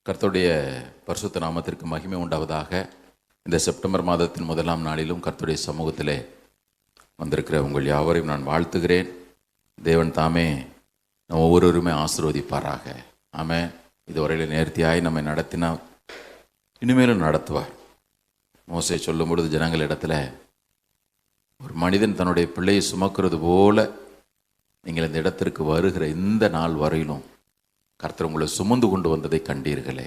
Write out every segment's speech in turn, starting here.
கர்த்தருடைய பரிசுத்த நாமத்திற்கு மகிமை உண்டாவதாக. இந்த செப்டம்பர் மாதத்தின் முதலாம் நாளிலும் கர்த்தருடைய சமூகத்திலே வந்திருக்கிற உங்கள் யாவரையும் நான் வாழ்த்துகிறேன். தேவன் தாமே நம்ம ஒவ்வொருவருமே ஆசீர்வதிப்பாராக. ஆமென். இதுவரையில் நேர்த்தியாய் நம்மை நடத்தினார், இனிமேலும் நடத்துவார். மோசே சொல்லும் பொழுது ஜனங்களிடத்தில், ஒரு மனிதன் தன்னுடைய பிள்ளையை சுமக்கிறது போல நீங்கள் இந்த இடத்திற்கு வருகிற இந்த நாள் வரையிலும் கர்த்தர் உங்களை சுமந்து கொண்டு வந்ததை கண்டீர்களே.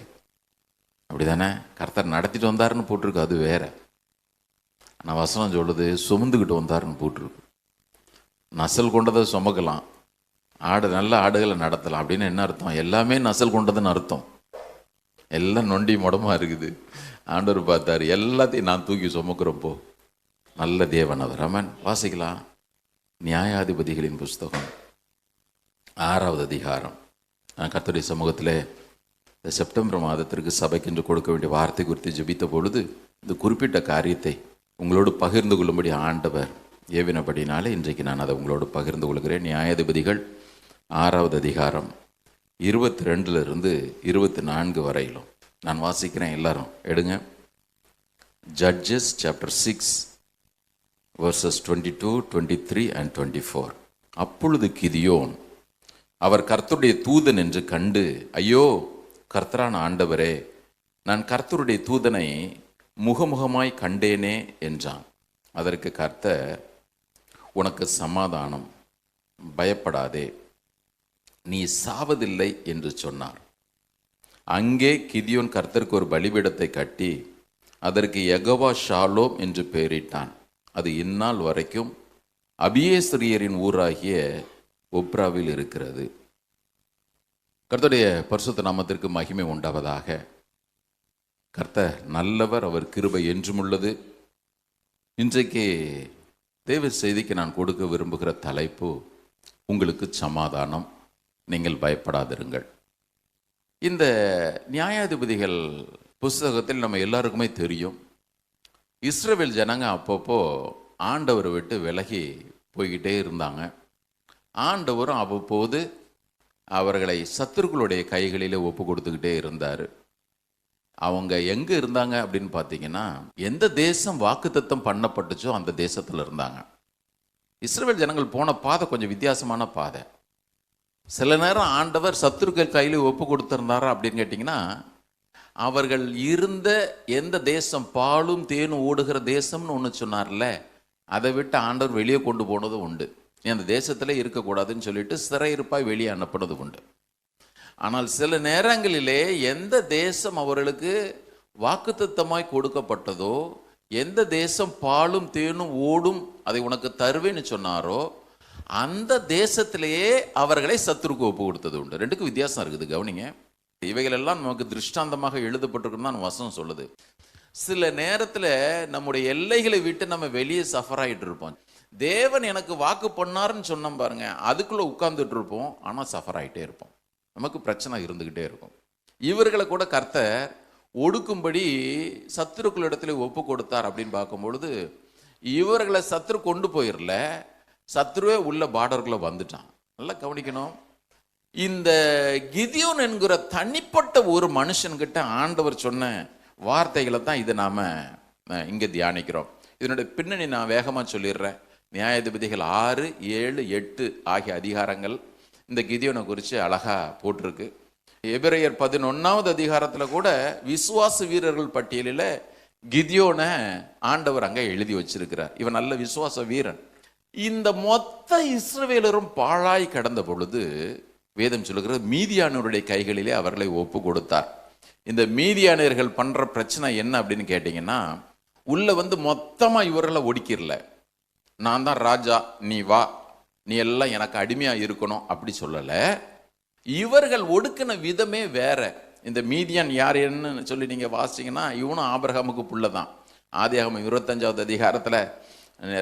அப்படி தானே? கர்த்தர் நடத்திட்டு வந்தாருன்னு போட்டிருக்கு, அது வேற. ஆனால் வசனம் சொல்லுது சுமந்துக்கிட்டு வந்தாருன்னு போட்டிருக்கு. நசல் கொண்டதை சுமக்கலாம், நல்ல ஆடுகளை நடத்தலாம் அப்படின்னு என்ன அர்த்தம்? எல்லாமே நசல் கொண்டதுன்னு அர்த்தம். எல்லாம் நொண்டி முடமாக இருக்குது. ஆண்டவர் பார்த்தாரு, எல்லாத்தையும் நான் தூக்கி சுமக்கிறப்போ நல்ல தேவன் அவர். ஆமென். வாசிக்கலாம். நியாயாதிபதிகளின் புஸ்தகம் 6வது அதிகாரம். கர்த்தருடைய சமூகத்தில் இந்த செப்டம்பர் மாதத்திற்கு சபைக்கென்று கொடுக்க வேண்டிய வார்த்தை குறித்து ஜெபித்த பொழுது இந்த குறிப்பிட்ட காரியத்தை உங்களோடு பகிர்ந்து கொள்ளும்படி ஆண்டவர் ஏவினபடினாலே இன்றைக்கு நான் அதை உங்களோடு பகிர்ந்து கொள்கிறேன். நியாயாதிபதிகள் 6வது அதிகாரம் 22 24 வரையிலும் நான் வாசிக்கிறேன். எல்லாரும் எடுங்க. Judges chapter 6 verses 22, 23 and 24. அப்பொழுது கிதியோன் அவர் கர்த்தருடைய தூதன் என்று கண்டு, ஐயோ கர்த்தரான ஆண்டவரே, நான் கர்த்தருடைய தூதனை முகமுகமாய் கண்டேனே என்றான். அதற்கு கர்த்தர், உனக்கு சமாதானம், பயப்படாதே, நீ சாவதில்லை என்று சொன்னார். அங்கே கிதியோன் கர்த்தருக்கு ஒரு பலிபீடத்தை கட்டி அதற்கு யெகோவா ஷாலோம் என்று பெயரிட்டான். அது இந்நாள் வரைக்கும் அபியேஸ்ரியரின் ஊராகிய ஒப்ராவில் இருக்கிறது. கர்த்தருடைய பரிசுத்த நாமத்திற்கு மகிமை உண்டாவதாக. கர்த்தர் நல்லவர், அவர் கிருபை என்றும் உள்ளது. இன்றைக்கு தேவ செய்திக்கு நான் கொடுக்க விரும்புகிற தலைப்பு, உங்களுக்கு சமாதானம், நீங்கள் பயப்படாதிருங்கள். இந்த நியாயாதிபதிகள் புஸ்தகத்தில் நம்ம எல்லாருக்குமே தெரியும், இஸ்ரவேல் ஜனங்க அப்பப்போ ஆண்டவரை விட்டு விலகி போய்கிட்டே இருந்தாங்க. ஆண்டவரும் அவ்வப்போது அவர்களை சத்துருக்களுடைய கைகளிலே ஒப்பு கொடுத்துக்கிட்டே இருந்தார். அவங்க எங்கே இருந்தாங்க அப்படின்னு பார்த்தீங்கன்னா, எந்த தேசம் வாக்குத்தத்தம் பண்ணப்பட்டுச்சோ அந்த தேசத்தில் இருந்தாங்க. இஸ்ரவேல் ஜனங்கள் போன பாதை கொஞ்சம் வித்தியாசமான பாதை. சில நேரம் ஆண்டவர் சத்துருக்கள் கையில் ஒப்பு கொடுத்துருந்தாரா அப்படின்னு கேட்டிங்கன்னா, அவர்கள் இருந்த எந்த தேசம் பாலும் தேனும் ஓடுகிற தேசம்னு ஒன்று சொன்னார்ல, அதை விட்டு ஆண்டவர் வெளியே கொண்டு போனதும் உண்டு. அந்த தேசத்தில் இருக்கக்கூடாதுன்னு சொல்லிட்டு சிறையிருப்பாய் வெளியே அனுப்பினது உண்டு. ஆனால் சில நேரங்களிலே எந்த தேசம் அவர்களுக்கு வாக்குத்தத்தமாய் கொடுக்கப்பட்டதோ, எந்த தேசம் பாலும் தேனும் ஓடும் அதை உனக்கு தருவேன்னு சொன்னாரோ, அந்த தேசத்திலேயே அவர்களை சத்துருக்கு ஒப்பு கொடுத்தது உண்டு. ரெண்டுக்கும் வித்தியாசம் இருக்குது, கவனிங்க. இவைகளெல்லாம் நமக்கு திருஷ்டாந்தமாக எழுதப்பட்டிருக்குன்னு தான் வசனம் சொல்லுது. சில நேரத்தில் நம்முடைய எல்லைகளை விட்டு நம்ம வெளியே சஃபர் ஆகிட்டு இருப்போம். தேவன் எனக்கு வாக்கு பண்ணாருன்னு சொன்னோம் பாருங்க, அதுக்குள்ளே உட்கார்ந்துட்டு இருப்போம், ஆனால் சஃபர் ஆகிட்டே இருப்போம், நமக்கு பிரச்சனை இருந்துக்கிட்டே இருக்கும். இவர்களை கூட கர்த்தர் ஒடுக்கும்படி சத்துருக்களிடத்துல ஒப்பு கொடுத்தார் அப்படின்னு பார்க்கும்பொழுது, இவர்களை சத்துரு கொண்டு போயிடல, சத்துருவே உள்ள பார்டருக்குள்ளே வந்துட்டான். நல்லா கவனிக்கணும். இந்த கிதியோன் என்கிற தனிப்பட்ட ஒரு மனுஷன்கிட்ட ஆண்டவர் சொன்ன வார்த்தைகளை தான் இதை நாம் இங்கே தியானிக்கிறோம். இதனுடைய பின்னணி நான் வேகமாக சொல்லிடுறேன். நியாயாதிபதிகள் 6, 7, 8 ஆகிய அதிகாரங்கள் இந்த கிதியோனை குறித்து அழகாக போட்டிருக்கு. எபிரேயர் 11வது அதிகாரத்தில் கூட விசுவாச வீரர்கள் பட்டியலில் கிதியோனை ஆண்டவர் அங்கே எழுதி வச்சிருக்கிறார். இவன் நல்ல விசுவாச வீரன். இந்த மொத்த இஸ்ரவேலரும் பாழாய் கடந்த பொழுது வேதம் சொல்லுகிறது, மீதியானவருடைய கைகளிலே அவர்களை ஒப்பு கொடுத்தார். இந்த மீதியானியர்கள் பண்ணுற பிரச்சனை என்ன அப்படின்னு கேட்டிங்கன்னா, உள்ள மொத்தமாக இவர்களை ஒடுக்கிடல, நான் தான் ராஜா, நீ வா, நீ எல்லாம் எனக்கு அடிமையாக இருக்கணும் அப்படி சொல்லலை. இவர்கள் ஒடுக்கின விதமே வேற. இந்த மீதியான் யார் என்னன்னு சொல்லி நீங்கள் வாசிங்கன்னா, இவனும் ஆபிரகாமுக்கு புள்ள தான். ஆதியாகமம் 25வது அதிகாரத்தில்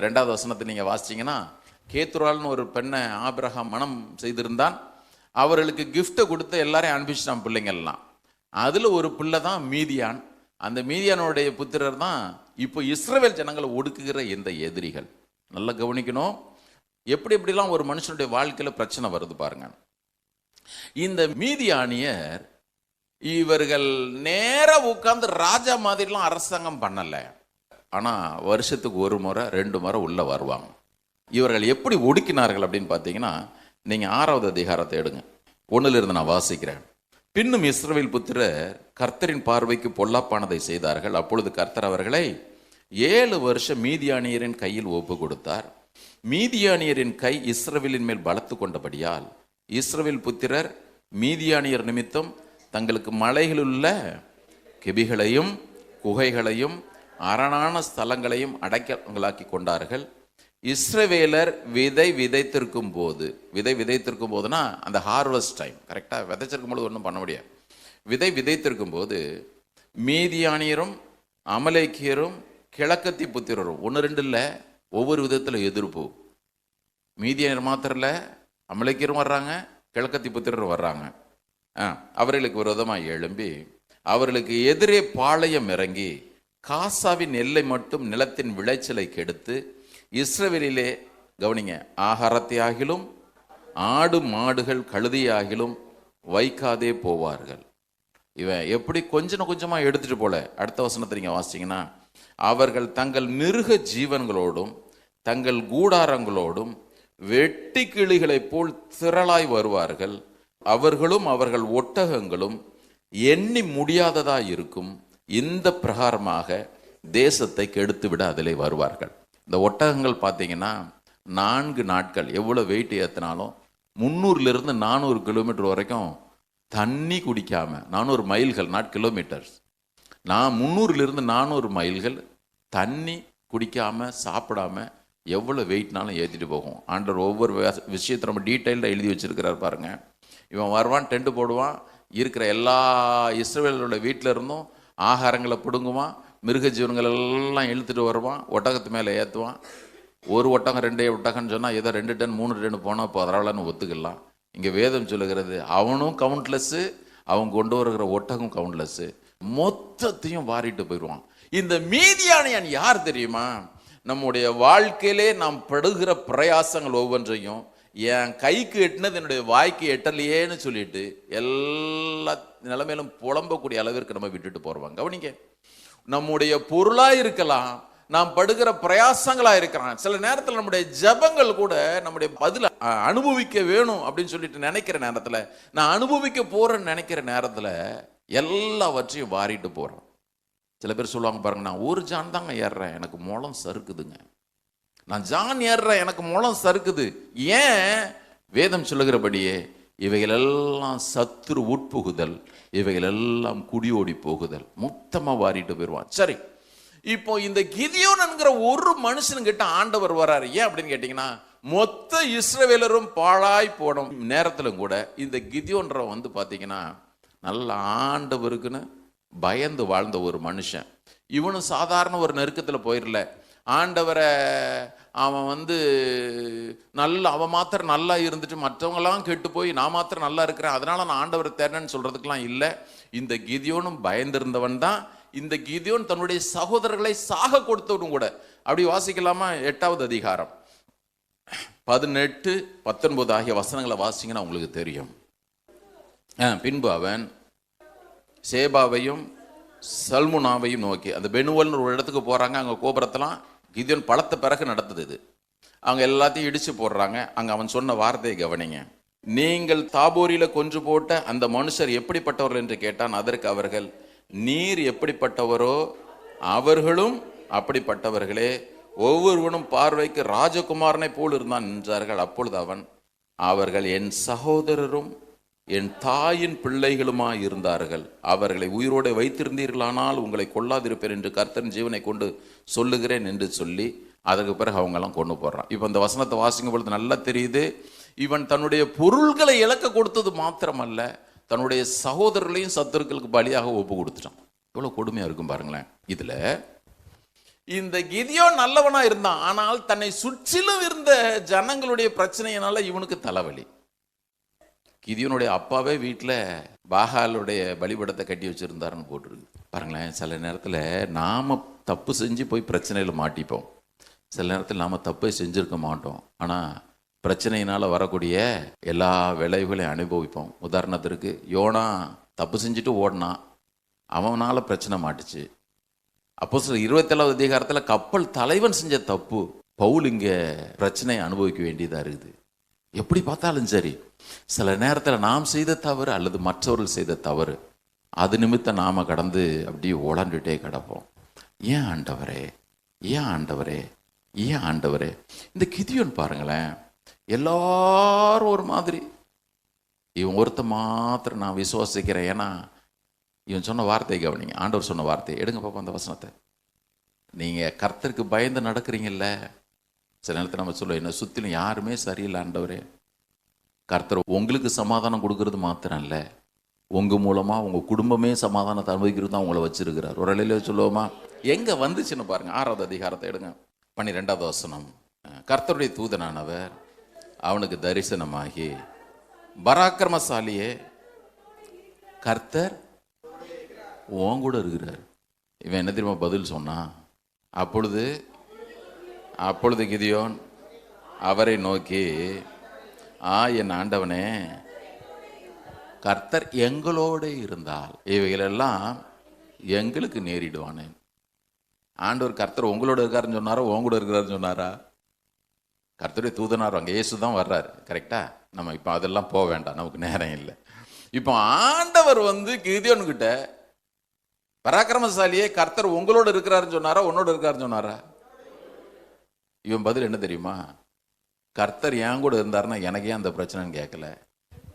2வது வசனத்தை நீங்கள் வாசிச்சிங்கன்னா, கேத்துரால்னு ஒரு பெண்ணை ஆபிரகாம் மனம் செய்திருந்தான். அவர்களுக்கு கிஃப்ட்டை கொடுத்து எல்லாரையும் அனுப்பிச்சிட்டான் பிள்ளைங்கள்லாம். அதில் ஒரு பிள்ளை தான் மீதியான். அந்த மீதியானுடைய புத்திரர் தான் இப்போ இஸ்ரவேல் ஜனங்களை ஒடுக்குகிற இந்த எதிரிகள். நல்லா கவனிக்கணும், எப்படிலாம் ஒரு மனுஷனுடைய வாழ்க்கையில் பிரச்சனை வருது பாருங்க. இந்த மீதியானியர் இவர்கள் நேரா உட்கார்ந்து ராஜா மாதிரிலாம் அரசாங்கம் பண்ணல. ஆனா வருஷத்துக்கு ஒரு முறை 2 முறை உள்ள வருவாங்க. இவர்கள் எப்படி ஒடுக்கினார்கள் அப்படின்னு பார்த்தீங்கன்னா, நீங்க 6வது அதிகாரத்தை எடுங்க. 1 நான் வாசிக்கிறேன். பின்னும் இஸ்ரவேல் புத்திரர் கர்த்தரின் பார்வைக்கு பொல்லாப்பானதை செய்தார்கள். அப்பொழுது கர்த்தர் அவர்களை 7 வருஷம் மீதியானியரின் கையில் ஒப்பு கொடுத்தார். மீதியானியரின் கை இஸ்ரவேலின் மேல் பலத்து கொண்டபடியால் இஸ்ரவேல் புத்திரர் மீதியானியர் நிமித்தம் தங்களுக்கு மலைகளுள்ள கெபிகளையும் குகைகளையும் அரணான ஸ்தலங்களையும் அடைக்கலாக்கி கொண்டார்கள். இஸ்ரவேலர் விதை விதைத்திருக்கும் போதுனா அந்த ஹார்வெஸ்ட் டைம், கரெக்டாக விதைச்சிருக்கும் போது ஒன்றும் பண்ண முடியாது. விதை விதைத்திருக்கும் போது மீதியானியரும் அமலேக்கியரும் கிழக்கத்தி புத்திரரும் 1-2 இல்லை, ஒவ்வொரு விதத்தில் எதிர்ப்பு. மீதியானியர் மாத்திரம் இல்லை, அமலேக்கியரும் வர்றாங்க, கிழக்கத்தி புத்திரரும் வர்றாங்க. அவர்களுக்கு விரோதமாக எழும்பி அவர்களுக்கு எதிரே பாளையம் இறங்கி காசாவின் எல்லை மட்டும் நிலத்தின் விளைச்சலை கெடுத்து இஸ்ரவேலிலே கவனிங்க, ஆகாரத்தை ஆகிலும் ஆடு மாடுகள் கழுதியாகிலும் வைக்காதே போவார்கள். இவன் எப்படி கொஞ்சமாக எடுத்துட்டு போல. அடுத்த வசனத்தை நீங்க வாசிங்கன்னா, அவர்கள் தங்கள் மிருக ஜீவன்களோடும் தங்கள் கூடாரங்களோடும் வெட்டி கிளிகளைப் போல் திரளாய் வருவார்கள். அவர்களும் அவர்கள் ஒட்டகங்களும் எண்ணி முடியாததா இருக்கும். இந்த பிரகாரமாக தேசத்தை கெடுத்து விட அதிலே வருவார்கள். இந்த ஒட்டகங்கள் பார்த்தீங்கன்னா 4 நாட்கள் எவ்வளோ வெயிட் ஏற்றினாலும் 300 - 400 கிலோமீட்டர் வரைக்கும் தண்ணி குடிக்காம, 400 மைல்கள், நாட் கிலோமீட்டர்ஸ், 300 - 400 மைல்கள் தண்ணி குடிக்காம சாப்பிடாம எவ்வளோ வெயிட்னாலும் ஏற்றிட்டு போகும். ஆண்டவர் ஒவ்வொரு விஷயத்தை நம்ம டீட்டெயில்டாக எழுதி வச்சிருக்கிறார் பாருங்க. இவன் வருவான், டென்ட் போடுவான், இருக்கிற எல்லா இஸ்ரவேலோட வீட்டில் இருந்தும் ஆகாரங்களை பிடுங்குவான், மிருக ஜீவன்கள் எல்லாம் இழுத்துட்டு வருவான், ஒட்டகத்து மேலே ஏற்றுவான். ஒரு ஒட்டகம் 2 ஒட்டகம்னு சொன்னால் ஏதோ 2 டன் 3 டன் போனால் இப்போ அதனாலன்னு ஒத்துக்கலாம். இங்கே வேதம் சொல்லுகிறது அவனும் கவுண்ட்லெஸ்ஸு, அவன் கொண்டு வருகிற ஒட்டகம் கவுண்ட்லெஸ்ஸு, மொத்தத்தையும் வாரிட்டு போயிடுவான். இந்த மீதியானியன் யார் தெரியுமா? நம்முடைய வாழ்க்கையிலே நாம் படுகிற பிரயாசங்கள் ஒவ்வொன்றையும் என் கைக்கு எட்டினது என்னுடைய வாய்க்கு எட்டலையேன்னு சொல்லிட்டு எல்லா நிலைமையிலும் புலம்பக்கூடிய அளவிற்கு நம்ம விட்டுட்டு போறோம். கவனிங்க, நம்முடைய பொருளா இருக்கலாம், நாம் படுகிற பிரயாசங்களா இருக்கிறான். சில நேரத்தில் நம்முடைய ஜபங்கள் கூட நம்முடைய பதில அனுபவிக்க வேணும் அப்படின்னு சொல்லிட்டு நினைக்கிற நேரத்தில், நான் அனுபவிக்க போறேன்னு நினைக்கிற நேரத்தில் எல்லாவற்றையும் வாரிட்டு போறோம். சில பேர் சொல்லுவாங்க பாருங்க, நான் ஒரு ஜான் தாங்க ஏறுறேன், எனக்கு முளம் சறுக்குதுங்க. நான் ஜான் ஏறுறேன், எனக்கு முளம் சறுக்குது. ஏன்? வேதம் சொல்லுகிறபடியே இவைகள் எல்லாம் சத்துரு உட்புகுதல், இவைகள் எல்லாம் குடியோடி போகுதல், மொத்தமாக வாரிட்டு போயிடுவான். சரி, இப்போ இந்த கிதியோன் என்கிற ஒரு மனுஷனுக்கிட்ட ஆண்டவர் வர்றாரு. ஏன் அப்படின்னு கேட்டீங்கன்னா, மொத்த இஸ்ரவேலரும் பாழாய் போன நேரத்திலும் கூட இந்த கிதியோன்ற வந்து பார்த்தீங்கன்னா நல்ல ஆண்டவருக்குன்னு பயந்து வாழ்ந்த ஒரு மனுஷன். இவனும் சாதாரண ஒரு நெருக்கத்தில் போயிடல. ஆண்டவரை அவன் வந்து அவன் மாத்திரம் நல்லா இருந்துட்டு மற்றவங்களாம் கெட்டு போய் நான் மாத்திரம் நல்லா இருக்கிறேன், அதனால நான் ஆண்டவரை தேர்னேன்னு சொல்றதுக்கெல்லாம் இல்லை. இந்த கிதியோனும் பயந்திருந்தவன் தான். இந்த கிதியோன் தன்னுடைய சகோதரர்களை சாக கொடுத்தவனும் கூட. அப்படி வாசிக்கலாமா? 8வது அதிகாரம் 18, 19 ஆகிய வசனங்களை வாசிங்கன்னா உங்களுக்கு தெரியும். பின்பு அவன் சேபாவையும் சல்முனாவையும் நோக்கி, அந்த பெனுவல்னு ஒரு இடத்துக்கு போறாங்க. அங்கே கோபுரத்தெல்லாம் கிதியோன் பலத்த பிறகு நடந்தது இது. அவங்க எல்லாத்தையும் இடிச்சு போடுறாங்க. அங்கே அவன் சொன்ன வார்த்தையை கவனிங்க. நீங்கள் தாபோரியில கொன்று போட்ட அந்த மனுஷர் எப்படிப்பட்டவர்கள் என்று கேட்டான். அதற்கு அவர்கள், நீர் எப்படிப்பட்டவரோ அவர்களும் அப்படிப்பட்டவர்களே, ஒவ்வொருவனும் பார்வைக்கு ராஜகுமாரனை போல் இருந்தான் என்றார்கள். அப்பொழுது அவன், அவர்கள் என் சகோதரரும் என் தாயின் பிள்ளைகளுமாய் இருந்தார்கள், அவர்களை உயிரோடு வைத்திருந்தீர்களானால் உங்களை கொல்லாதிருப்பேன் என்று கர்த்தரின் ஜீவனை கொண்டு சொல்லுகிறேன் என்று சொல்லி அதுக்கு பிறகு அவங்கெல்லாம் கொண்டு போடுறான். இப்போ இந்த வசனத்தை வாசிக்கும் பொழுது நல்லா தெரியுது, இவன் தன்னுடைய பொருள்களை இழக்க கொடுத்தது மாத்திரமல்ல, தன்னுடைய சகோதரர்களையும் சத்துருக்களுக்கு பலியாக ஒப்பு கொடுத்துட்டான். எவ்வளோ கொடுமையாக இருக்கும் பாருங்களேன். இதில் இந்த கிதியோன் நல்லவனா இருந்தான், ஆனால் தன்னை சுற்றிலும் இருந்த ஜனங்களுடைய பிரச்சனையினால இவனுக்கு தலைவலி. கிதியோனுடைய அப்பாவே வீட்டில் பாகாலுடைய பலிபடத்தை கட்டி வச்சுருந்தாருன்னு போட்டிருக்கு பாருங்களேன். சில நேரத்தில் நாம் தப்பு செஞ்சு போய் பிரச்சனையில் மாட்டிப்போம், சில நேரத்தில் நாம் தப்பை செஞ்சுருக்க மாட்டோம், ஆனால் பிரச்சனையினால் வரக்கூடிய எல்லா விளைவுகளையும் அனுபவிப்போம். உதாரணத்திற்கு யோனா தப்பு செஞ்சுட்டு ஓடினான், அவனால பிரச்சனை மாட்டுச்சு. அப்போஸ்தலர் 27வது அதிகாரத்தில் கப்பல் தலைவன் செஞ்ச தப்பு, பவுல் இங்கே பிரச்சனையை அனுபவிக்க வேண்டியதாக இருக்குது. எப்படி பார்த்தாலும் சரி, சில நேரத்தில் நாம் செய்த தவறு அல்லது மற்றவர்கள் செய்த தவறு, அது நிமித்தம் நாம் கடந்து அப்படியே உழண்டுட்டே கிடப்போம். ஏன் ஆண்டவரே, ஏன் ஆண்டவரே, ஏன் ஆண்டவரே? இந்த கிதியோன் பாருங்களேன், எல்லாரும் ஒரு மாதிரி, இவன் ஒருத்த மாத்திரம் நான் விசுவாசிக்கிறேன். ஏன்னா இவன் சொன்ன வார்த்தையை கவனிங்க, ஆண்டவர் சொன்ன வார்த்தையை எடுங்க பாப்பா. அந்த வசனத்தை நீங்கள் கர்த்தருக்கு பயந்து நடக்கிறீங்கல்ல, சில நேரத்தில் நம்ம சொல்லுவோம், என்ன சுற்றிலும் யாருமே சரியில்லை ஆண்டவரே. கர்த்தர் உங்களுக்கு சமாதானம் கொடுக்கறது மாத்திரம் இல்லை, உங்கள் மூலமாக உங்கள் குடும்பமே சமாதானத்தை அனுபவிக்கிறது தான் உங்களை வச்சிருக்கிறார். ஒரு இலையில சொல்லுவோமா? எங்கே வந்துச்சுன்னு பாருங்க. 6வது அதிகாரத்தை எடுங்க, 12வது வசனம். கர்த்தருடைய தூதனானவர் அவனுக்கு தரிசனமாகி, பராக்கிரமசாலியே, கர்த்தர் உன் கூட இருக்கிறார். இவன் என்ன தெரியுமா பதில் சொன்னான்? அப்பொழுது கிதியோன் அவரை நோக்கி, என் ஆண்டவனே, கர்த்தர் எங்களோடு இருந்தால் இவைகளெல்லாம் எங்களுக்கு நேரிடுவானே. ஆண்டவர் கர்த்தர் உங்களோட இருக்காருன்னு சொன்னாரா, உன் கூட இருக்கிறாருன்னு சொன்னாரா? கர்த்தருடைய தூதனார் அங்கே இயேசு தான் வர்றாரு, கரெக்டா? நம்ம இப்போ அதெல்லாம் போக வேண்டாம், நமக்கு நேரம் இல்லை. இப்போ ஆண்டவர் கிதியோன்கிட்ட, பராக்கிரமசாலியே, கர்த்தர் உங்களோட இருக்கிறாருன்னு சொன்னாரா, உன்னோட இருக்காருன்னு சொன்னாரா? இவன் பதில் என்ன தெரியுமா? கர்த்தர் என் கூட இருந்தாருன்னா எனக்கு ஏன் அந்த பிரச்சனைன்னு கேட்கல,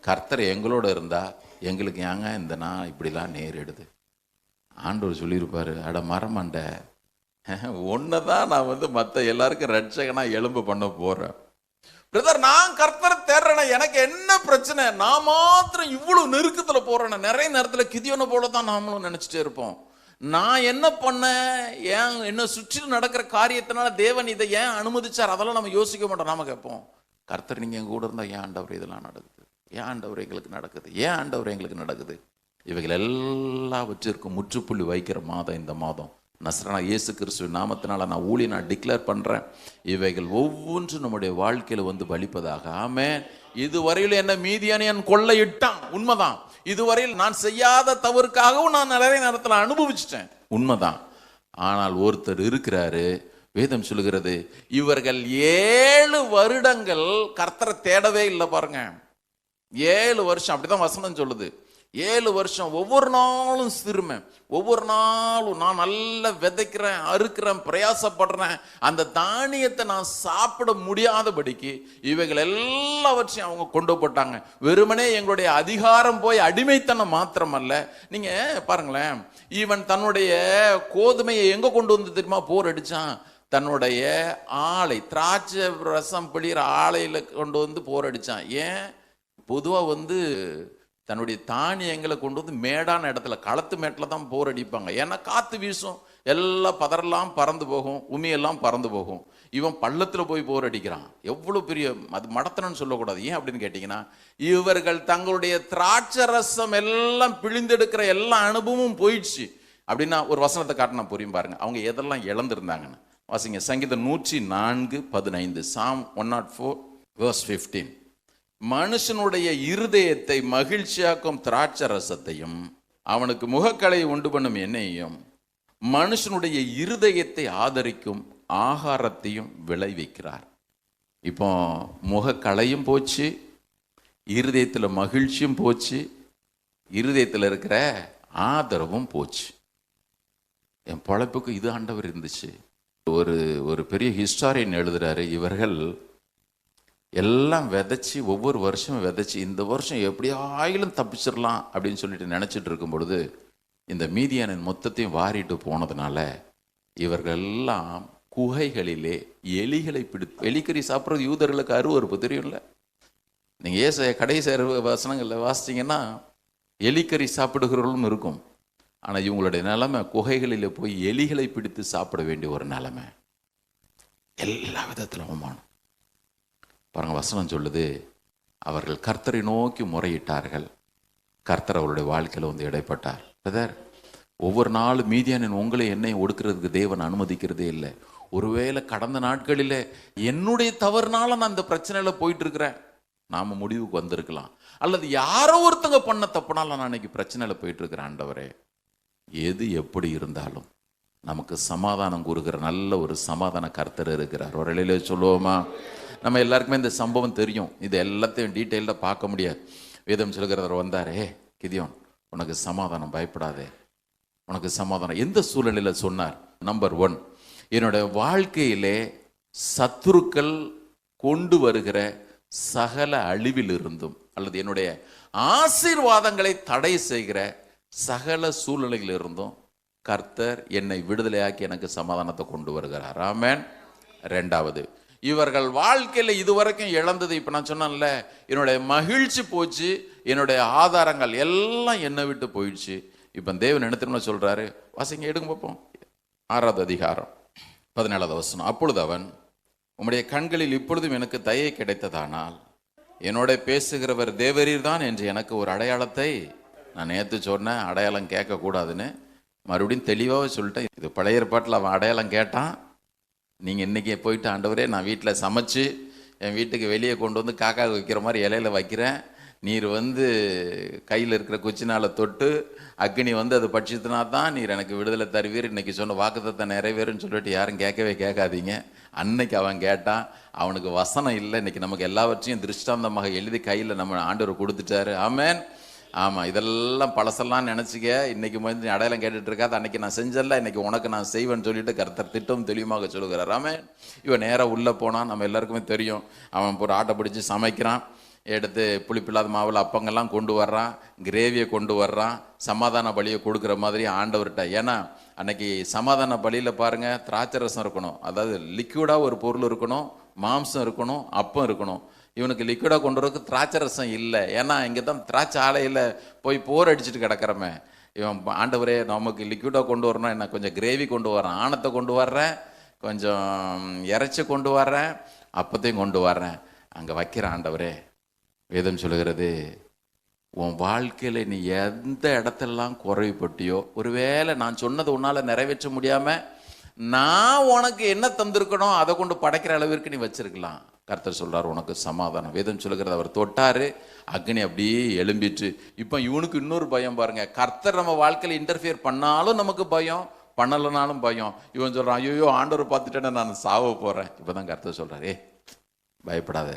கர்த்தர் எங்களோட இருந்தா எங்களுக்கு ஏங்க இந்த நான் இப்படிலாம் நேரிடுது. ஆண்டவர் சொல்லியிருப்பாரு, அட மரமண்ட, ஒன்னதான் நான் மற்ற எல்லாருக்கும் ரட்சகனா எலும்பு பண்ண போறேன். பிரதர், நான் கர்த்தரை தேடுறேன்னா எனக்கு என்ன பிரச்சனை? நான் மாத்திரம் இவ்வளவு நெருக்கத்துல போறேன்னா? நிறைய நேரத்துல கிதியோனை போலதான் நாமளும் நினைச்சிட்டே இருப்போம். நான் என்ன பண்ணேன், ஏன் என்ன சுற்றி நடக்கிற காரியத்தினால தேவன் இதை ஏன் அனுமதிச்சார், அதெல்லாம் நம்ம யோசிக்க மாட்டோம். நாம கேட்போம், கர்த்தர் நீங்க எங்க கூட இருந்தா ஏன் ஆண்டவர் இதெல்லாம் நடக்குது, ஏன் ஆண்டவர் எங்களுக்கு நடக்குது, ஏன் ஆண்டவர் எங்களுக்கு நடக்குது? இவைகள் எல்லாவற்றிற்கும் முற்றுப்புள்ளி வைக்கிற மாதம் இந்த மாதம். நசரனா இயேசு கிறிஸ்துவின் நாமத்தினால நான் ஊழியை நான் டிக்ளேர் பண்றேன், இவைகள் ஒவ்வொன்றும் நம்முடைய வாழ்க்கையில பலிப்பதாக. ஆமென். இதுவரையில் என்ன மீதியானியன் கொள்ளையிட்டான், உண்மைதான். இதுவரையில் நான் செய்யாத தவறுக்காகவும் நான் நிறைய நேரத்தில் அனுபவிச்சிட்டேன், உண்மைதான். ஆனால் ஒருத்தர் இருக்கிறாரு, வேதம் சொல்லுகிறது, இவர்கள் 7 வருடங்கள் கர்த்தரை தேடவே இல்லை. பாருங்க, 7 வருஷம், அப்படிதான் வசனம் சொல்லுது. 7 வருஷம் ஒவ்வொரு நாளும் சிறுமை, ஒவ்வொரு நாளும் நான் நல்லா விதைக்கிறேன், அறுக்கிறேன், பிரயாசப்படுறேன், அந்த தானியத்தை நான் சாப்பிட முடியாதபடிக்கு இவைகள் எல்லாவற்றையும் அவங்க கொண்டு போட்டாங்க. வெறுமனே எங்களுடைய அதிகாரம் போய் அடிமைத்தனம் மாத்திரமல்ல. நீங்க பாருங்களேன், இவன் தன்னுடைய கோதுமையை எங்க கொண்டு வந்து தெரியுமா போர் அடிச்சான்? தன்னுடைய ஆலை, திராட்சை ரசம் பிழிகிற ஆலையில கொண்டு வந்து போர் அடிச்சான். ஏன்? பொதுவா தன்னுடைய தானியங்களை கொண்டு மேடான இடத்துல, களத்து மேட்டில் தான் போர் அடிப்பாங்க. ஏன்னா காற்று வீசும், எல்லாம் பதரெல்லாம் பறந்து போகும், உமியெல்லாம் பறந்து போகும். இவன் பள்ளத்தில் போய் போர் அடிக்கிறான். எவ்வளோ பெரிய, அது மடத்தனன்னு சொல்லக்கூடாது. ஏன் அப்படின்னு கேட்டிங்கன்னா, இவர்கள் தங்களுடைய திராட்சை ரசம் எல்லாம் பிழிந்தெடுக்கிற எல்லா அனுபவமும் போயிடுச்சு. அப்படின்னா ஒரு வசனத்தை காட்டினா புரியும் பாருங்க, அவங்க எதெல்லாம் இழந்திருந்தாங்கன்னு. வாசிங்க, சங்கீதம் 104:15, Psalm 104:15. மனுஷனுடைய இருதயத்தை மகிழ்ச்சியாக்கும் திராட்சை ரசத்தையும் அவனுக்கு முகக்கலை உண்டு பண்ணும் எண்ணெயையும் மனுஷனுடைய இருதயத்தை ஆதரிக்கும் ஆகாரத்தையும் விளைவிக்கிறார். இப்போ முகக்கலையும் போச்சு, இருதயத்தில் மகிழ்ச்சியும் போச்சு, இருதயத்தில் இருக்கிற ஆதரவும் போச்சு. என் பொழைப்புக்கு இது ஆண்டவர் இருந்துச்சு. ஒரு பெரிய ஹிஸ்டாரியன் எழுதுறாரு, இவர்கள் எல்லாம் விதைச்சி, ஒவ்வொரு வருஷமும் விதைச்சி, இந்த வருஷம் எப்படியாயிலும் தப்பிச்சிடலாம் அப்படின்னு சொல்லிட்டு நினச்சிட்டு இருக்கும் பொழுது இந்த மீதியானின் மொத்தத்தையும் வாரிட்டு போனதுனால இவர்கள் எல்லாம் குகைகளிலே எலிகளை எலிக்கறி சாப்பிட்றது யூதர்களுக்கு அருவருப்பு, தெரியும்ல? நீங்கள் ஏசாயா கடைசி வசனங்களில் வாசிச்சிங்கன்னா எலிக்கறி சாப்பிடுகிறவர்களும் இருக்கும். ஆனால் இவங்களுடைய நிலைமை குகைகளிலே போய் எலிகளை பிடித்து சாப்பிட வேண்டிய ஒரு நிலைமை. எல்லா விதத்திலும் அவமானம். பாருங்க, வசனம் சொல்லுது, அவர்கள் கர்த்தரை நோக்கி முறையிட்டார்கள், கர்த்தர் அவருடைய வாழ்க்கையில் இடைப்பட்டார். பிரதர், ஒவ்வொரு நாளும் மீதியானின் உங்களை என்னை ஒடுக்கிறதுக்கு தேவன் அனுமதிக்கிறதே இல்லை. ஒருவேளை கடந்த நாட்களில் என்னுடைய தவறுனால நான் இந்த பிரச்சனையில் போயிட்டு இருக்கிறேன், நாம முடிவுக்கு வந்திருக்கலாம். அல்லது யாரோ ஒருத்தங்க பண்ண தப்புனால நான் இன்னைக்கு பிரச்சனையில் போயிட்டு இருக்கிறேன். ஆண்டவரே, எது எப்படி இருந்தாலும் நமக்கு சமாதானம் கூறுகிற நல்ல ஒரு சமாதான கர்த்தர் இருக்கிறார். ஒரு இலையில சொல்லுவோமா? நம்ம எல்லாருக்குமே இந்த சம்பவம் தெரியும். இது எல்லாத்தையும் டீட்டெயில்டாக பார்க்க முடியாது. வேதம் சொல்கிறவர் வந்தாரே, கிதியோன் உனக்கு சமாதானம், பயப்படாதே, உனக்கு சமாதானம். எந்த சூழ்நிலையில் சொன்னார்? நம்பர் 1, என்னுடைய வாழ்க்கையிலே சத்துருக்கள் கொண்டு வருகிற சகல அழிவில் இருந்தும் அல்லது என்னுடைய ஆசீர்வாதங்களை தடை செய்கிற சகல சூழ்நிலையில் இருந்தும் கர்த்தர் என்னை விடுதலையாக்கி எனக்கு சமாதானத்தை கொண்டு வருகிறார். ஆமென். 2வது, இவர்கள் வாழ்க்கையில் இதுவரைக்கும் இழந்தது, இப்போ நான் சொன்னேன்ல, என்னுடைய மகிழ்ச்சி போச்சு, என்னுடைய ஆதாரங்கள் எல்லாம் என்னை விட்டு போயிடுச்சு. இப்போ தேவன் என்ன திரும்ப சொல்றாரு? வாசிங்க, எடுங்க பார்ப்போம். 6வது அதிகாரம் 17வது வசனம். அப்பொழுது அவன், உம்முடைய கண்களில் இப்பொழுதும் எனக்கு தயை கிடைத்ததானால் என்னோட பேசுகிறவர் தேவரீர் தான் என்று எனக்கு ஒரு அடையாளத்தை, நான் நேற்று சொன்னேன் அடையாளம் கேட்கக்கூடாதுன்னு, மறுபடியும் தெளிவாக சொல்லிட்டேன். இது பழைய ஏற்பாட்டில் அவன் அடையாளம் கேட்டான். நீங்கள் இன்றைக்கி போயிட்டு, ஆண்டவரே நான் வீட்டில் சமைச்சு என் வீட்டுக்கு வெளியே கொண்டு வந்து காக்கா வைக்கிற மாதிரி இலையில வைக்கிறேன், நீர் வந்து கையில் இருக்கிற குச்சினால் தொட்டு அக்னி வந்து அதை பட்சித்தினா தான் நீர் எனக்கு விடுதலை தருவீர், இன்னைக்கு சொன்ன வாக்குத்தத்தை நிறைவேறுன்னு சொல்லிட்டு யாரும் கேட்காதீங்க. அன்னைக்கு அவன் கேட்டான். அவனுக்கு வசனம் இல்லை. இன்னைக்கு நமக்கு எல்லாவற்றையும் திருஷ்டாந்தமாக எழுதி கையில் நம்ம ஆண்டவர் கொடுத்துட்டாரு. ஆமென். ஆமாம், இதெல்லாம் பழசெல்லாம் நினச்சிக்க. இன்றைக்கி வந்து அடையாளம் கேட்டுட்டு இருக்காது. அன்றைக்கி நான் செஞ்சல, இன்றைக்கி உனக்கு நான் செய்வேன்னு சொல்லிட்டு கர்த்தர் திட்டம் தெளிவாக சொல்லுகிறார். ஆமென். இவன் நேராக உள்ளே போனான். நம்ம எல்லாருக்குமே தெரியும். அவன் ஒரு ஆட்டை பிடிச்சி சமைக்கிறான். எடுத்து புளிப்பில்லாத மாவில் அப்பங்கள்லாம் கொண்டு வர்றான், கிரேவியை கொண்டு வர்றான், சமாதான பலியை கொடுக்குற மாதிரி ஆண்டவர்கிட்ட. ஏன்னா அன்னைக்கு சமாதான பலியில் பாருங்கள், திராட்சை ரசம் இருக்கணும், அதாவது லிக்விடாக ஒரு பொருள் இருக்கணும், மாம்சம் இருக்கணும், அப்பம் இருக்கணும். இவனுக்கு லிக்விடாக கொண்டு வரதுக்கு திராட்சை ரசம் இல்லை. ஏன்னா இங்கே தான் திராட்சை ஆலையில் போய் போர் அடிச்சுட்டு கிடக்கிறமே. இவன், ஆண்டவரே நமக்கு லிக்விடாக கொண்டு வரணும், என்ன கொஞ்சம் கிரேவி கொண்டு வரேன், ஆணத்தை கொண்டு வர்றேன், கொஞ்சம் இறைச்சி கொண்டு வர்றேன், அப்பத்தையும் கொண்டு வர்றேன், அங்கே வைக்கிறேன். ஆண்டவரே, வேதம் சொல்லுகிறது, உன் வாழ்க்கையில் நீ எந்த இடத்தெல்லாம் குறைவுபட்டியோ, ஒருவேளை நான் சொன்னது உன்னால் நிறைவேற்ற முடியாமல் நான் உனக்கு என்ன தந்திருக்கணும் அதை கொண்டு படைக்கிற அளவிற்கு நீ வச்சிருக்கலாம். கர்த்தர் சொல்றார், உனக்கு சமாதானம். வேதம் சொல்லுகிறது, அவர் தொட்டாரு, அக்னி அப்படியே எழும்பிட்டு. இப்போ இவனுக்கு இன்னொரு பயம் பாருங்க. கர்த்தர் நம்ம வாழ்க்கையில் இன்டர்ஃபியர் பண்ணாலும் நமக்கு பயம், பண்ணலைனாலும் பயம். இவன் சொல்றான், ஐயோ ஆண்டவர் பார்த்துட்டேன்னா நான் சாவ போறேன். இப்போதான் கர்த்தர் சொல்றாரு, பயப்படாத,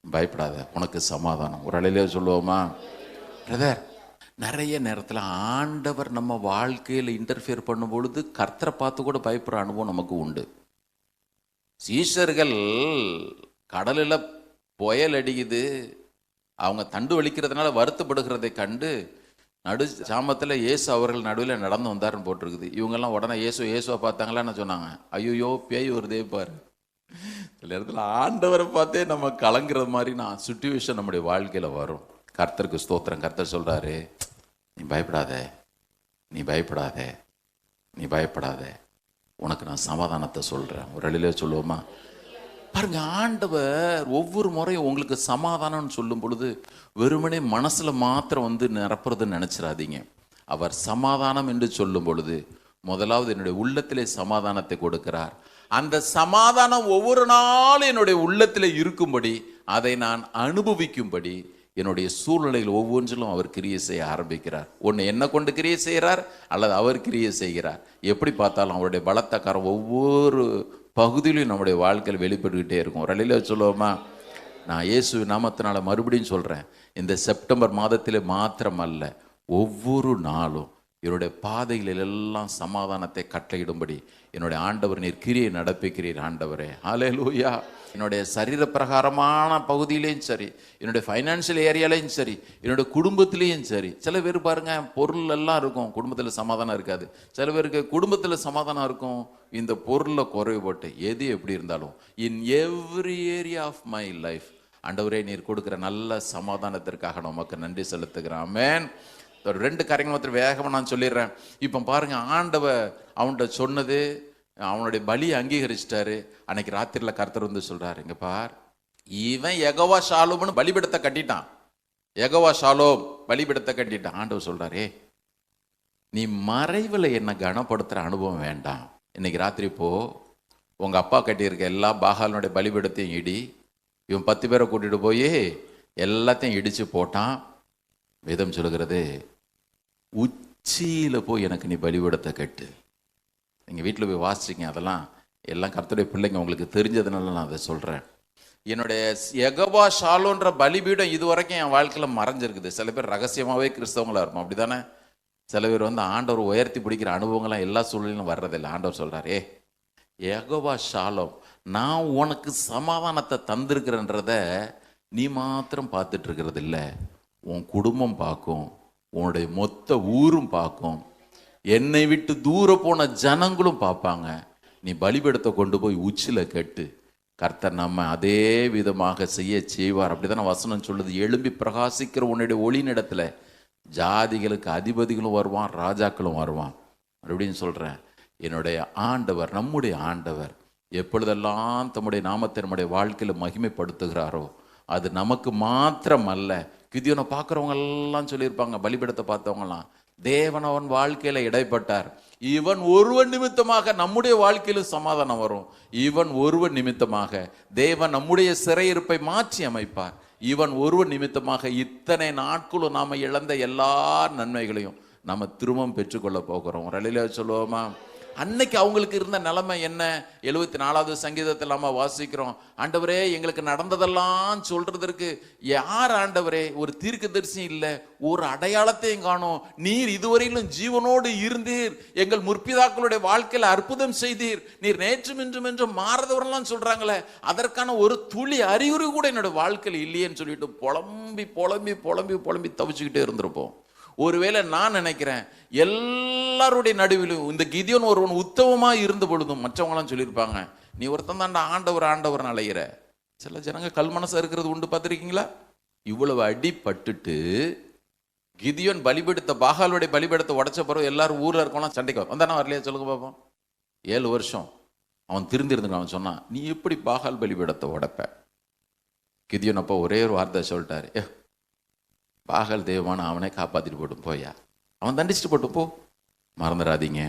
பயப்படாத, உனக்கு சமாதானம். ஒரு அலையிலே சொல்லுவோமா? பிரதர், நிறைய நேரத்தில் ஆண்டவர் நம்ம வாழ்க்கையில் இன்டர்ஃபியர் பண்ணும் பொழுது கர்த்தரை பார்த்து கூட பயப்படுற அனுபவம் நமக்கு உண்டு. சீஷர்கள் கடலில் புயல் அடிக்குது, அவங்க தண்டு வலிக்கிறதுனால வருத்தப்படுகிறதை கண்டு நடு சாமத்தில் இயேசு அவர்கள் நடுவில் நடந்து வந்தாருன்னு போட்டிருக்குது. இவங்கெல்லாம் உடனே இயேசுவை பார்த்தாங்களான்னு சொன்னாங்க, ஐயோ பேய் வருதே பாரு. சில இடத்துல ஆண்டவரை பார்த்தே நம்ம கலங்குற மாதிரி நான் சுச்சுவேஷன் நம்முடைய வாழ்க்கையில் வரும். கர்த்தருக்கு ஸ்தோத்திரம். கர்த்தர் சொல்கிறாரு, நீ பயப்படாத, நீ பயப்படாத, நீ பயப்படாத, உனக்கு நான் சமாதானத்தை சொல்கிறேன். ஒரு அழிலே சொல்லுவோமா? பாருங்க, ஆண்டவர் ஒவ்வொரு முறையும் உங்களுக்கு சமாதானம்னு சொல்லும் பொழுது வெறுமனே மனசில் மாத்திரம் வந்து நிரப்புறதுன்னு நினச்சிடாதீங்க. அவர் சமாதானம் என்று சொல்லும் பொழுது முதலாவது என்னுடைய உள்ளத்திலே சமாதானத்தை கொடுக்கிறார். அந்த சமாதானம் ஒவ்வொரு நாளும் என்னுடைய உள்ளத்தில் இருக்கும்படி, அதை நான் அனுபவிக்கும்படி என்னுடைய சூழ்நிலைகள் ஒவ்வொன்றிலும் அவர் கிரியை செய்ய ஆரம்பிக்கிறார். ஒன்று என்ன கொண்டு கிரியை செய்கிறார், அல்லது அவர் கிரியை செய்கிறார். எப்படி பார்த்தாலும் அவருடைய பலத்த கரம் ஒவ்வொரு பகுதியிலும் நம்முடைய வாழ்க்கையில் வெளிப்பட்டுக்கிட்டே இருக்கும். ஒரு அழில சொல்லுவோமா? நான் இயேசு நாமத்தினால மறுபடியும் சொல்கிறேன், இந்த செப்டம்பர் மாதத்திலே மாத்திரம் அல்ல, ஒவ்வொரு நாளும் என்னுடைய பாதைகளில் எல்லாம் சமாதானத்தை கட்டளையிடும்படி என்னுடைய ஆண்டவர் நீர் கிரியை நடப்பிக்கிறீர். ஆண்டவரே, ஹல்லேலூயா. என்னுடைய சரீர பிரகாரமான பகுதியிலையும் சரி, என்னுடைய ஃபைனான்ஷியல் ஏரியாலையும் சரி, என்னுடைய குடும்பத்திலையும் சரி. சில பேர் பாருங்க, பொருள் எல்லாம் இருக்கும், குடும்பத்தில் சமாதானம் இருக்காது. சில பேருக்கு குடும்பத்தில் சமாதானம் இருக்கும், இந்த பொருளில் குறைவுபட்டு. எது எப்படி இருந்தாலும், in every area of my life ஆண்டவரே நீர் கொடுக்குற நல்ல சமாதானத்திற்காக நமக்கு நன்றி செலுத்துகிறேன். ஆமென். ஒரு 2 காரியங்கள் மாத்திரம் வேகமாக நான் சொல்லிடுறேன். இப்போ பாருங்க, ஆண்டவர் அவன்கிட்ட சொன்னது, அவனுடைய பலியை அங்கீகரிச்சிட்டாரு. அன்னைக்கு ராத்திரியில் கர்த்தர் வந்து சொல்றாரு, இங்க பார், இவன் யெகோவா ஷாலோம்னு பலிபீடத்தை கட்டிட்டான், யெகோவா ஷாலோம் பலிபீடத்தை கட்டிட்டான். ஆண்டவர் சொல்றாரு, நீ மறைவில் என்ன கனப்படுத்துற அனுபவம் வேண்டாம். இன்னைக்கு ராத்திரி போ, உங்க அப்பா கட்டியிருக்க எல்லா பாகாலனுடைய பலிபீடத்தையும் இடி, இவன் 10 பேரை கூட்டிட்டு போய் எல்லாத்தையும் இடிச்சு போட்டான். வேதம் சொல்லுகிறது, உச்சியில போய் எனக்கு நீ பலிபீடத்தை கட்டு. நீங்கள் வீட்டில் போய் வாசிச்சிங்க, அதெல்லாம் எல்லாம் கர்த்தருடைய பிள்ளைங்க உங்களுக்கு தெரிஞ்சதுனால நான் அதை சொல்கிறேன். என்னுடைய யெகோவா ஷாலோன்ற பலிபீடம் இது வரைக்கும் என் வாழ்க்கையில் மறைஞ்சிருக்குது. சில பேர் ரகசியமாகவே கிறிஸ்தவங்களாக இருப்போம், அப்படி தானே? சில பேர் ஆண்டவர் உயர்த்தி பிடிக்கிற அனுபவங்கள்லாம் எல்லா சூழ்நிலையும் வர்றதில்லை. ஆண்டவர் சொல்கிறார், யெகோவா ஷாலோம், நான் உனக்கு சமாதானத்தை தந்திருக்கிறேன்றத நீ மாத்திரம் பார்த்துட்டு இருக்கிறது இல்லை, உன் குடும்பம் பார்க்கும், உன்னுடைய மொத்த ஊரும் பார்க்கும், என்னை விட்டு தூர போன ஜனங்களும் பார்ப்பாங்க. நீ பலிபீடத்தை கொண்டு போய் உச்சியில் கட்டு, கர்த்தர் நம்ம அதே விதமாக செய்வார். அப்படிதானே வசனம் சொல்லுது. எழும்பி பிரகாசிக்கிற உன்னுடைய ஒளிநிடத்துல ஜாதிகளுக்கு அதிபதிகளும் வருவான், ராஜாக்களும் வருவான். அப்படின்னு சொல்கிறேன். என்னுடைய ஆண்டவர், நம்முடைய ஆண்டவர் எப்பொழுதெல்லாம் தம்முடைய நாமத்தை நம்முடைய வாழ்க்கையில் மகிமைப்படுத்துகிறாரோ அது நமக்கு மாத்திரம் அல்ல. கிதியோனை பார்க்குறவங்க எல்லாம் சொல்லியிருப்பாங்க, பலிபீடத்தை பார்த்தவங்கலாம், தேவன் அவன் வாழ்க்கையில் இடைப்பட்டார். இவன் ஒருவன் நிமித்தமாக நம்முடைய வாழ்க்கையிலும் சமாதானம் வரும். இவன் ஒருவன் நிமித்தமாக தேவன் நம்முடைய சிறையிருப்பை மாற்றி அமைப்பார். இவன் ஒருவன் நிமித்தமாக இத்தனை நாட்களும் நாம் இழந்த எல்லா நன்மைகளையும் நம்ம திரும்பவும் பெற்றுக்கொள்ள போகிறோம். ஒரு அலையில சொல்லுவோமா? அன்னைக்கு அவங்களுக்கு இருந்த நிலைமை என்ன? 74வது சங்கீதத்தில் நம்ம வாசிக்கிறோம், ஆண்டவரே எங்களுக்கு நடந்ததெல்லாம் சொல்றதற்கு யார் ஆண்டவரே? ஒரு தீர்க்கதரிசி இல்லை, ஒரு அடையாளத்தையும் காணோம். நீர் இதுவரையிலும் ஜீவனோடு இருந்தீர், எங்கள் முற்பிதாக்களுடைய வாழ்க்கையில் அற்புதம் செய்தீர், நீர் நேற்றும் இன்றும் என்றும் மாறதவரெல்லாம் சொல்றாங்களே, அதற்கான ஒரு துளி அறிகுறி கூட என்னோட வாழ்க்கையில் இல்லையேன்னு சொல்லிட்டு புலம்பி புலம்பி புலம்பி புலம்பி தவிச்சுக்கிட்டே இருந்திருப்போம். ஒருவேளை நான் நினைக்கிறேன், எல்லாருடைய நடுவிலும் இந்த கிதியோன் ஒருவன் உத்தமமா இருந்த பொழுதும் மற்றவங்களாம் சொல்லியிருப்பாங்க, நீ ஒருத்தன் தாண்டா ஆண்டவர் ஆண்டவர் அலையிற. சில ஜனங்க கல் மனசா இருக்கிறது உண்டு, பார்த்துருக்கீங்களா? இவ்வளவு அடிபட்டுட்டு கிதியோன் பலிபீடத்தை, பாகாலுடைய பலிபீடத்தை உடைச்ச பிறகு எல்லாரும் ஊர்ல இருக்கவங்களாம் சண்டைக்கு வந்தானா வரலையா? சொல்லுங்க பார்ப்போம். 7 வருஷம் அவன் திருந்திருந்தான். அவன் சொன்னான், நீ எப்படி பாகால் பலிபீடத்தை உடைப்ப? கிதியோன் அப்போ ஒரே ஒரு வார்த்தை சொல்லிட்டாரு, பாகால் தெய்வமான அவனை காப்பாற்றிட்டு போட்டும் போயா, அவன் தண்டிச்சுட்டு போட்டு போ. மறந்துடாதீங்க,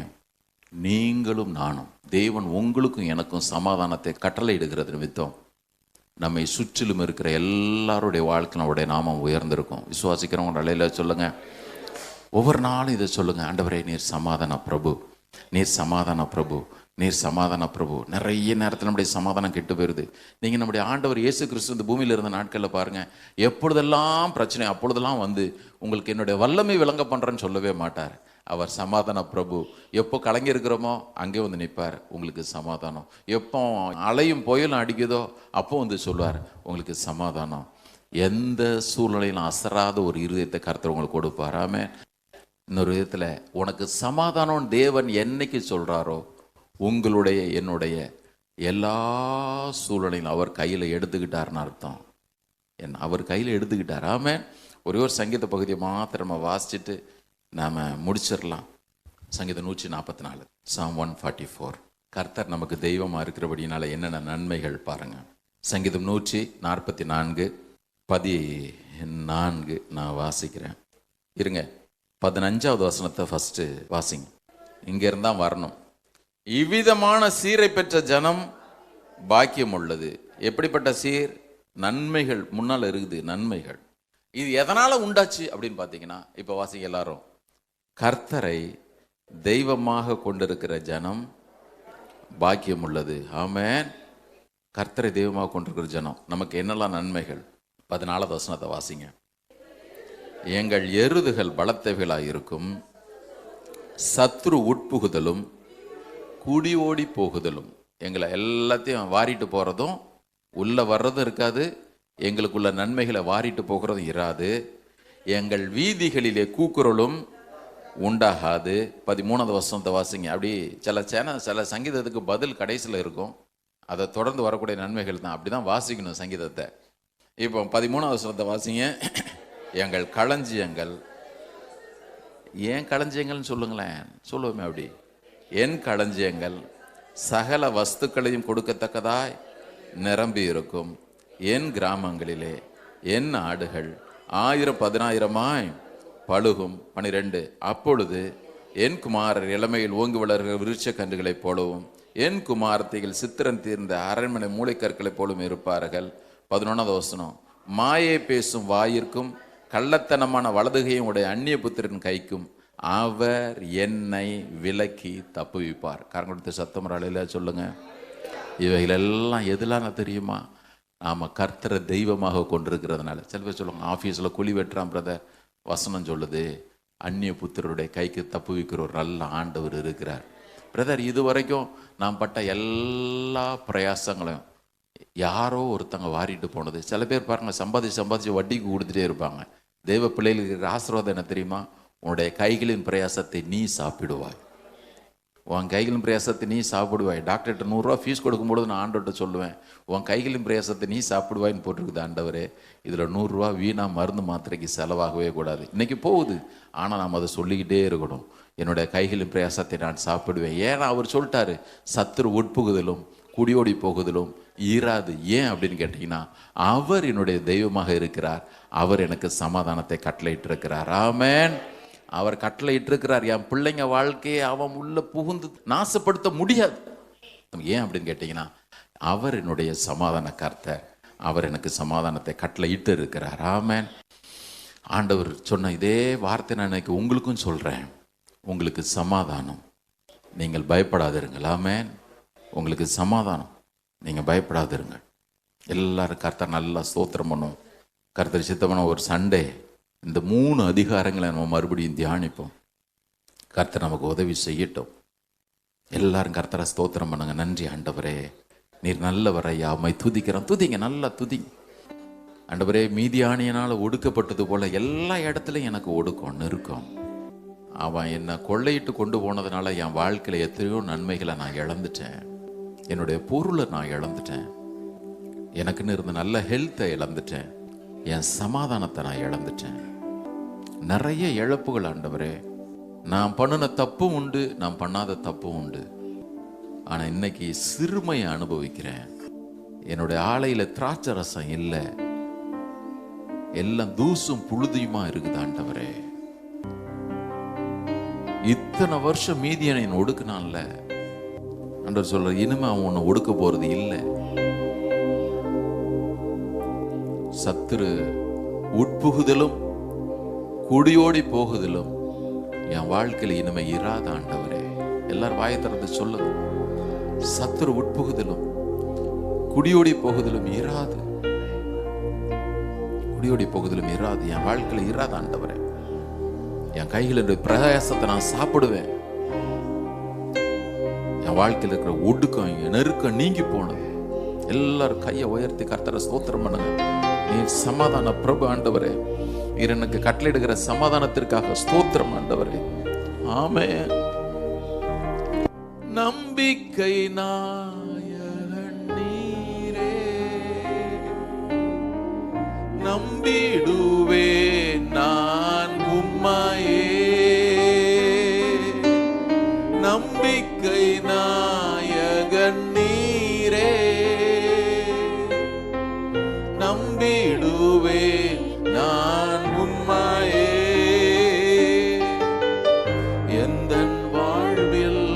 நீங்களும் நானும் தேவன் உங்களுக்கும் எனக்கும் சமாதானத்தை கட்டளை இடுகிறது நிமித்தம் நம்மை சுற்றிலும் இருக்கிற எல்லாருடைய வாழ்க்கையினுடைய நாமம் உயர்ந்திருக்கும். விசுவாசிக்கிறவங்க அலையில சொல்லுங்க, ஒவ்வொரு நாளும் இதை சொல்லுங்க, ஆண்டவரே நீர் சமாதான பிரபு, நீர் சமாதான பிரபு, நீர் சமாதான பிரபு. நிறைய நேரத்தில் நம்முடைய சமாதானம் கெட்டு போயிருது. நீங்கள் நம்முடைய ஆண்டவர் இயேசு கிறிஸ்து இந்த பூமியில் இருந்த நாட்களில் பாருங்கள், எப்பொழுதெல்லாம் பிரச்சனை அப்பொழுதெல்லாம் உங்களுக்கு என்னுடைய வல்லமை விளங்க பண்ணுறேன்னு சொல்லவே மாட்டார். அவர் சமாதான பிரபு. எப்போ கலங்கி இருக்கிறோமோ அங்கே நிற்பார், உங்களுக்கு சமாதானம். எப்போ அலையும் புயலும் அடிக்குதோ அப்போ சொல்லுவார், உங்களுக்கு சமாதானம். எந்த சூழ்நிலையிலும் அசராத ஒரு இருதயத்தை கர்த்தர் உங்களுக்கு கொடுப்பார். ஆமென். இன்னொரு விதத்தில், உனக்கு சமாதானம் தேவன் என்னைக்கு சொல்கிறாரோ உங்களுடைய என்னுடைய எல்லா சூழ்நிலையும் அவர் கையில் எடுத்துக்கிட்டார்னு அர்த்தம். அவர் கையில் எடுத்துக்கிட்டார். ஆமென். ஒரே ஒரு சங்கீத பகுதியை மாத்திரம் நம்ம வாசிச்சுட்டு நாம் முடிச்சிடலாம். சங்கீதம் 144, Psalm 144. கர்த்தர் நமக்கு தெய்வமாக இருக்கிறபடினால என்னென்ன நன்மைகள் பாருங்கள். சங்கீதம் 144 14 நான் வாசிக்கிறேன். இருங்க, 15வது வசனத்தை ஃபஸ்ட்டு வாசிங்க. இங்கே இருந்தால் வரணும். இவ்விதமான சீரை பெற்ற ஜனம் பாக்கியம் உள்ளது. எப்படிப்பட்ட சீர்? நன்மைகள் முன்னால் இருக்குது. நன்மைகள் இது எதனால உண்டாச்சு அப்படின்னு பார்த்தீங்கன்னா, இப்போ வாசிங்க எல்லாரும், கர்த்தரை தெய்வமாக கொண்டிருக்கிற ஜனம் பாக்கியம் உள்ளது. ஆமென். கர்த்தரை தெய்வமாக கொண்டிருக்கிற ஜனம் நமக்கு என்னெல்லாம் நன்மைகள்? 14வது வசனத்தை வாசிங்க. எங்கள் எருதுகள் பலத்தவைகளாக இருக்கும், சத்ரு உட்புகுதலும் குடி ஓடி போகுதலும். எங்களை எல்லாத்தையும் வாரிட்டு போகிறதும் உள்ளே வர்றதும் இருக்காது, எங்களுக்குள்ள நன்மைகளை வாரிட்டு போகிறதும் இராது. எங்கள் வீதிகளிலே கூக்குரலும் உண்டாகாது. 13வது வசனத்தை வாசிங்க. அப்படி சில சங்கீதத்துக்கு பதில் கடைசியில் இருக்கும், அதை தொடர்ந்து வரக்கூடிய நன்மைகள் தான். அப்படி தான் வாசிக்கணும் சங்கீதத்தை. இப்போ 13வது வசனத்தை வாசிங்க. எங்கள் களஞ்சியங்கள், ஏன் களஞ்சியங்கள்னு சொல்லுங்களேன், சொல்லுவோமே அப்படி, என் களஞ்சியங்கள் சகல வஸ்துக்களையும் கொடுக்கத்தக்கதாய் நிரம்பி இருக்கும். என் கிராமங்களிலே என் ஆடுகள் 1000-10,000 பழுகும். 12 அப்பொழுது என் குமாரர் இளமையில் ஓங்கி வளர்கிற விருட்ச கன்றுகளைப் போலவும் என் குமாரத்திகள் சித்திரம் தீர்ந்த அரண்மனை மூளைக்கற்களைப் போலும் இருப்பார்கள். 11வது வசனம், மாயை பேசும் வாயிற்கும் கள்ளத்தனமான வலதுகையும் உடைய அந்நிய புத்திரன் கைக்கும் அவர் என்னை விலக்கி தப்புவிப்பார். காரங்குளத்து சத்தம் அலையில சொல்லுங்க. இவைகளெல்லாம் எதுலாம் தெரியுமா? நாம் கர்த்தரை தெய்வமாக கொண்டிருக்கிறதுனால. சில பேர் சொல்லுவாங்க, ஆஃபீஸில் குழி வெட்டுறான் பிரதர், வசனம் சொல்லுது அந்நிய புத்திரருடைய கைக்கு தப்புவிக்கிற ஒரு நல்ல ஆண்டவர் இருக்கிறார். பிரதர், இது வரைக்கும் நான் பட்ட எல்லா பிரயாசங்களையும் யாரோ ஒருத்தங்க வாரிட்டு போனது. சில பேர் பாருங்க, சம்பாதிச்சு வட்டிக்கு கொடுத்துட்டே இருப்பாங்க. தெய்வ பிள்ளைகளுக்கு இருக்கிற ஆசீர்வாதம் என்ன தெரியுமா? உன்னுடைய கைகளின் பிரயாசத்தை நீ சாப்பிடுவாய். உன் கைகளின் பிரயாசத்தை நீ சாப்பிடுவாய். டாக்டர்கிட்ட 100 ரூபா ஃபீஸ் கொடுக்கும்பொழுது நான் ஆண்டவர்கிட்ட சொல்லுவேன், உன் கைகளின் பிரயாசத்தை நீ சாப்பிடுவாயின்னு போட்டிருக்குது ஆண்டவரே. இதில் 100 ரூபா வீணாக மருந்து மாத்திரைக்கு செலவாகவே கூடாது. இன்றைக்கி போகுது, ஆனால் நாம் அதை சொல்லிக்கிட்டே இருக்கணும். என்னுடைய கைகளின் பிரயாசத்தை நான் சாப்பிடுவேன். ஏன்னா அவர் சொல்லிட்டாரு, சத்துரு உட்புகுதலும் குடியோடி போகுதலும் ஈராது. ஏன் அப்படின்னு கேட்டிங்கன்னா, அவர் என்னுடைய தெய்வமாக இருக்கிறார். அவர் எனக்கு சமாதானத்தை கட்டளையிட்டு இருக்கிறார். ஆமென். அவர் கட்டளையிட்டு இருக்கிறார். என் பிள்ளைங்க வாழ்க்கையை அவன் உள்ள புகுந்து நாசப்படுத்த முடியாது. ஏன் அப்படின்னு கேட்டிங்கன்னா, அவர் என்னுடைய சமாதான கர்த்தர். அவர் எனக்கு சமாதானத்தை கட்டளையிட்டு இருக்கிறார். ஆமென். ஆண்டவர் சொன்ன இதே வார்த்தை நான் இன்னைக்கு உங்களுக்கும் சொல்கிறேன். உங்களுக்கு சமாதானம், நீங்கள் பயப்படாதிருங்கள். ஆமென். உங்களுக்கு சமாதானம், நீங்கள் பயப்படாதிருங்கள். எல்லாரும் கர்த்தர் நல்லா ஸ்தோத்திரம் பண்ணும். கர்த்தர் சித்தமான ஒரு சண்டே இந்த 3 அதிகாரங்களை நம்ம மறுபடியும் தியானிப்போம். கர்த்தர் நமக்கு உதவி செய்யட்டும். எல்லாரும் கர்த்தரை ஸ்தோத்திரம் பண்ணுங்க. நன்றி ஆண்டவரே, நீர் நல்லவர் ஐயா, உம்மை துதிக்கிறோம். துதிங்க, நல்லா துதிங்க. ஆண்டவரே, மீதியானியனால் ஒடுக்கப்பட்டது போல எல்லா இடத்துலையும் எனக்கு ஒடுக்கம் நெருக்கம். அவன் என்னை கொள்ளையிட்டு கொண்டு போனதுனால என் வாழ்க்கையில் எத்தனையோ நன்மைகளை நான் இழந்துட்டேன். என்னுடைய பொருளை நான் இழந்துட்டேன். எனக்குன்னு இருந்த நல்ல ஹெல்த்தை இழந்துட்டேன். என் சமாதானத்தை நான் இழந்துட்டேன். நிறைய இழப்புகள் ஆண்டவரே. நான் பண்ணின தப்பும் உண்டு, நான் பண்ணாத தப்பும் உண்டு. ஆனால் இன்னைக்கு சிறுமையை அனுபவிக்கிறேன். என்னுடைய ஆலையில் திராட்சை ரசம் இல்லை, எல்லாம் தூசும் புழுதியுமா இருக்குது ஆண்டவரே. இத்தனை வருஷம் மீதியனை ஒடுக்குனான்ல ஆண்டவர் சொல்ற, இனிமே அவன் உன்னை ஒடுக்க போறது இல்லை. சத்துரு உட்புகுதலும் குடியோடி போகுதலும் என் வாழ்க்கையில் இனிமே இராத ஆண்டவரே. எல்லாரும் வாயை திறந்து சொல்லுங்க. சத்துரு உட்புகுதலும் குடியோடி போகுதலும் இராது. குடியோடி போகுதலும் இராது. என் வாழ்க்கையில் இராத ஆண்டவரே. என் கையில் பிரயாசத்தை நான் சாப்பிடுவேன். என் வாழ்க்கையில் இருக்கிற ஒடுக்கம் நெருக்கம் நீங்கி போனது. எல்லாரும் கையை உயர்த்தி கர்த்தரை ஸ்தோத்திரம் பண்ணுங்க. நீ சமாதான பிரபு ஆண்டவரே. நீர் எனக்கு கட்டளையிடுகிற சமாதானத்திற்காக ஸ்தோத்திரம் ஆண்டவரே. ஆமென். நம்பிக்கை நாயகன் நீரே, நம்பிடுவேன் நான் உம்மையே. நம்பிக்கை நாயகன் நீரே, நம்பிடுவேன் நான் உம்மையே. எந்தன் வாழ்வில்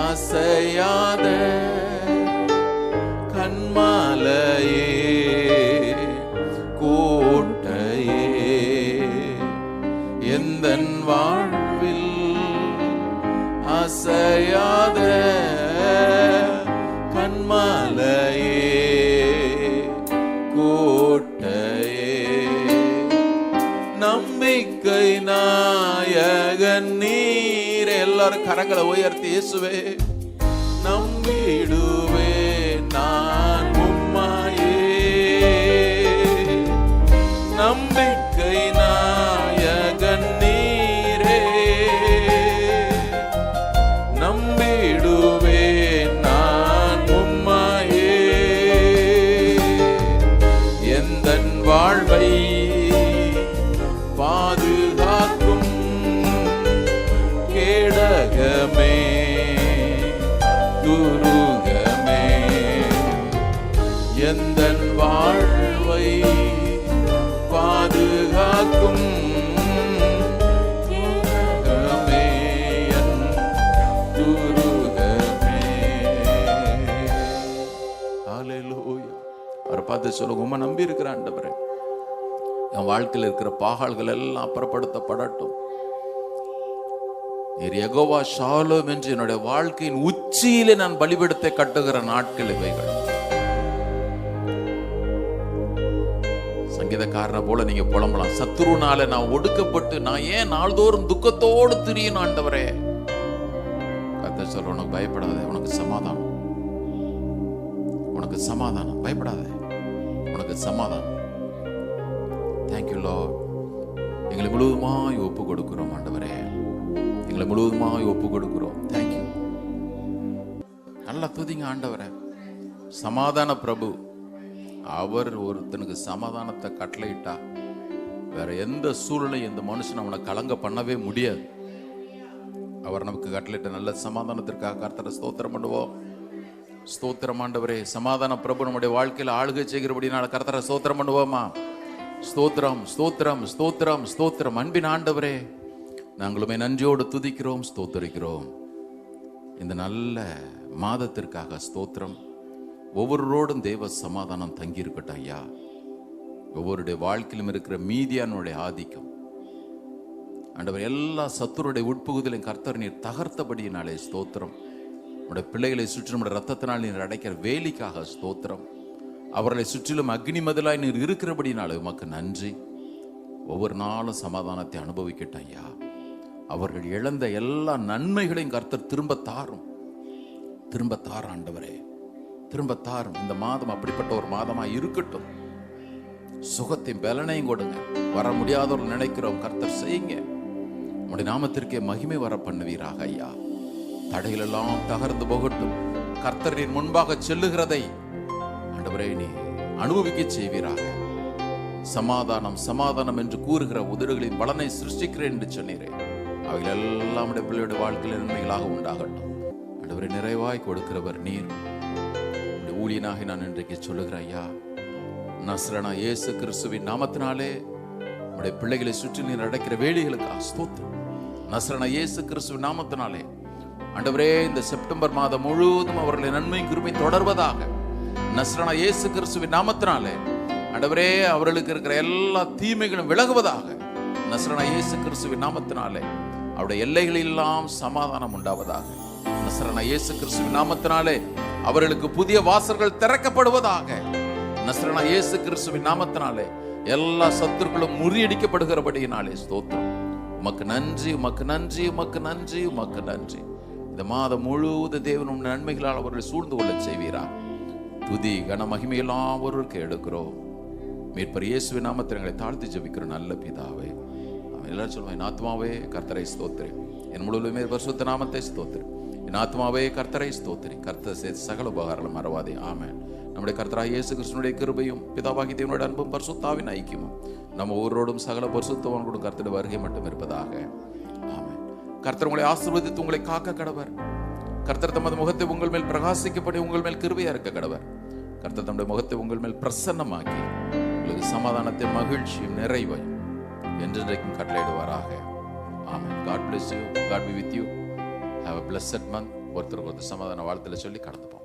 அசையாத கண்மாலையே, கோட்டையே. எந்தன் வாழ்வில் அசையாத கண்மாலையே, கோட்டையே. நம்பிக்கை நாயகன் நீர். எல்லாரும் கரங்களை உயர்த்தி இயேசுவே, நம்பிடுவேன் நான் உம்மையே. நம்பிக்கை நாயகன் நீரே, நம்பிடுவேன் நான் உம்மையே. எந்தன் வாழ்வை பாதுகாக்கும் கேடகமே, துருகமே. எந்தன் வாழ்வை பாதுகாக்கும் கேடகமே, என் துருகமே. ஹல்லேலூயா, கரங்களை சொல்லுங்க. உம்மை நம்பி இருக்கிற ஆண்டவரே, என் வாழ்க்கையில் இருக்கிற பாகால்கள் எல்லாம் அப்புறப்படுத்தப்படட்டும். நீர் யெகோவா ஷாலோம் என்று என்னுடைய வாழ்க்கையின் உச்சியிலே நான் பலிபீடத்தை கட்டுகிற நாட்கள் இவைகள். சங்கீதக்காரனை போல நீங்க புலம்பலாம், சத்துருனால நான் ஒடுக்கப்பட்டு நான் ஏன் நாள்தோறும் துக்கத்தோடு திரியணும் ஆண்டவரே. கர்த்தர் சொல்ற, உனக்கு பயப்படாத, உனக்கு சமாதானம், உனக்கு சமாதானம், பயப்படாத, உனக்கு சமாதானம். Thank you Lord. எங்களை முழுவதுமாய் ஒப்பு கொடுக்கிறோம் ஆண்டவரே, எங்களை முழுவதுமாய் ஒப்பு கொடுக்கிறோம். தேங்க்யூ. நல்லா துதிங்க ஆண்டவரே. சமாதான பிரபு அவர் ஒருத்தனுக்கு சமாதானத்தை கட்டளையிட்டா வேற எந்த சூழ்நிலையும் இந்த மனுஷன் அவனை கலங்க பண்ணவே முடியாது. அவர் நமக்கு கட்டளையிட்ட நல்ல சமாதானத்திற்காக கர்த்தரை ஸ்தோத்திரம் பண்ணுவோம். ஸ்தோத்திரம் ஆண்டவரே. சமாதான பிரபு நம்முடைய வாழ்க்கையில் ஆளுகை செய்கிறபடினால கர்த்தரை ஸ்தோத்திரம் பண்ணுவோமா? ஸ்தோத்திரம், ஸ்தோத்திரம், ஸ்தோத்திரம், ஸ்தோத்திரம். அன்பின் ஆண்டவரே, நாங்களுமே நன்றியோடு துதிக்கிறோம், ஸ்தோத்தரிக்கிறோம். இந்த நல்ல மாதத்திற்காக ஸ்தோத்திரம். ஒவ்வொருவரோடும் தேவ சமாதானம் தங்கி இருக்கட்டும் ஐயா. ஒவ்வொருடைய வாழ்க்கையிலும் இருக்கிற மீதியானுடைய ஆதிக்கம் ஆண்டவர், எல்லா சத்துருடைய உட்புகுதலையும் கர்த்தர் நீர் தகர்த்தபடியினாலே ஸ்தோத்திரம். நம்முடைய பிள்ளைகளை சுற்றி நம்முடைய ரத்தத்தினால் நீர் அடைக்கிற வேலிக்காக ஸ்தோத்திரம். அவர்களை சுற்றிலும் அக்னி மதிலாய் நீர் இருக்கிறபடினாலே உமக்கு நன்றி. ஒவ்வொரு நாளும் சமாதானத்தை அனுபவிக்கட்டும் ஐயா. அவர்கள் இழந்த எல்லா நன்மைகளையும் கர்த்தர் திரும்ப தாரும், திரும்ப தார் ஆண்டவரே, திரும்ப தாரும். இந்த மாதம் அப்படிப்பட்ட ஒரு மாதமா இருக்கட்டும். சுகத்தையும் பலனையும் கொடுங்க. வர முடியாதவர்கள் நினைக்கிறோம், கர்த்தர் செய்யுங்க. உடைய நாமத்திற்கே மகிமை வர பண்ணுவீராக ஐயா. தடைகள் எல்லாம் தகர்ந்து போகட்டும். கர்த்தர் நீர் முன்பாக செல்லுகிறதை ஆண்டவரே நீ அனுபவிக்க செய்வீராக. சமாதானம் சமாதானம் என்று கூறுகிற உதடுகளின் பலனை சிருஷ்டிக்கிறேன் என்று சொன்னீரேன். அவைகள் எல்லாம் உடைய பிள்ளையுடைய வாழ்க்கையில் நன்மைகளாக உண்டாகட்டும். ஆண்டவரே, நிறைவாய் கொடுக்கிறவர் நீர். உடைய ஊழியனாக நான் இன்றைக்கு சொல்லுகிறேன் ஐயா, நஸ்ரனா இயேசு கிறிஸ்துவின் நாமத்தினாலே உடைய பிள்ளைகளை சுற்றி நீர் அடைக்கிற வேலைகளுக்கு ஸ்தோத்திரம். நஸ்ரனா இயேசு கிறிஸ்துவின் நாமத்தினாலே ஆண்டவரே, இந்த செப்டம்பர் மாதம் முழுவதும் அவர்களின் நன்மை கிருபை தொடர்வதாக. நஸ்ரனா இயேசு கிறிஸ்துவின் நாமத்தினாலே ஆண்டவரே, அவர்களுக்கு இருக்கிற எல்லா தீமைகளும் விலகுவதாக. நஸ்ரனா இயேசு கிறிஸ்துவின் நாமத்தினாலே அவருடைய எல்லைகளெல்லாம் சமாதானம் உண்டாவதாக. நஸ்ரனா இயேசு கிறிஸ்துவின் நாமத்தினாலே அவர்களுக்கு புதிய வாசல்கள் திறக்கப்படுவதாக. நஸ்ரனா இயேசு கிறிஸ்துவின் நாமத்தினாலே எல்லா சத்துருக்களும் முறியடிக்கப்படுகிறபடியினாலே ஸ்தோத்திரம். உமக்கு நன்றி, உமக்கு நன்றி, உமக்கு நன்றி, உமக்கு நன்றி. இந்த மாதம் முழுவது தேவனும் நன்மைகளால் அவர்களை சூழ்ந்து கொள்ள செய்வீரா. துதி கன மகிமையெல்லாம் ஒருவருக்கு எடுக்கிறோம். மீட்பர் இயேசுவின் நாமத்தில் எங்களை தாழ்த்தி ஜெபிக்கிற நல்ல பிதாவே. அவன் எல்லாரும் சொல்லுவான், என் ஆத்மாவே கர்த்தரை ஸ்தோத்திரி, என் முழுவதுமே பரிசுத்த நாமத்தை ஸ்தோத்திரி, என் ஆத்மாவே கர்த்தரை ஸ்தோத்திரி, கர்த்தர் செய்த சகல உபகாரங்களும் மறவாதே. ஆமென். நம்முடைய கர்த்தராகிய இயேசு கிறிஸ்துவினுடைய கிருபையும் பிதாவாகிய தேவனுடைய அன்பும் பரிசுத்தாவின் ஐக்கியமும் நம்ம ஒவ்வொருவரோடும் சகல பரிசுத்தவான்களோடும் கர்த்தருடைய வருகை மட்டும் இருப்பதாக. ஆமென். கர்த்தர் உங்களை ஆசீர்வதித்து உங்களை காக்க கடவர். கர்த்தர் தமது முகத்தை உங்கள் மேல் பிரகாசிக்கப்படி உங்கள் மேல் கிருபையா இருக்க கடவர். கர்த்தர் தம்முடைய முகத்தை உங்கள் மேல் பிரசன்னமாக்கி உங்களுக்கு சமாதானத்தை மகிழ்ச்சியும் நிறைவையும் என்றென்றைக்கும் கட்டளையிடுவாராக. ஆமென். God bless you. God be with you. Have a blessed month. ஒருத்தருக்கு ஒருத்தர் சமாதான வாழ்த்துல சொல்லி கடந்து போவோம்.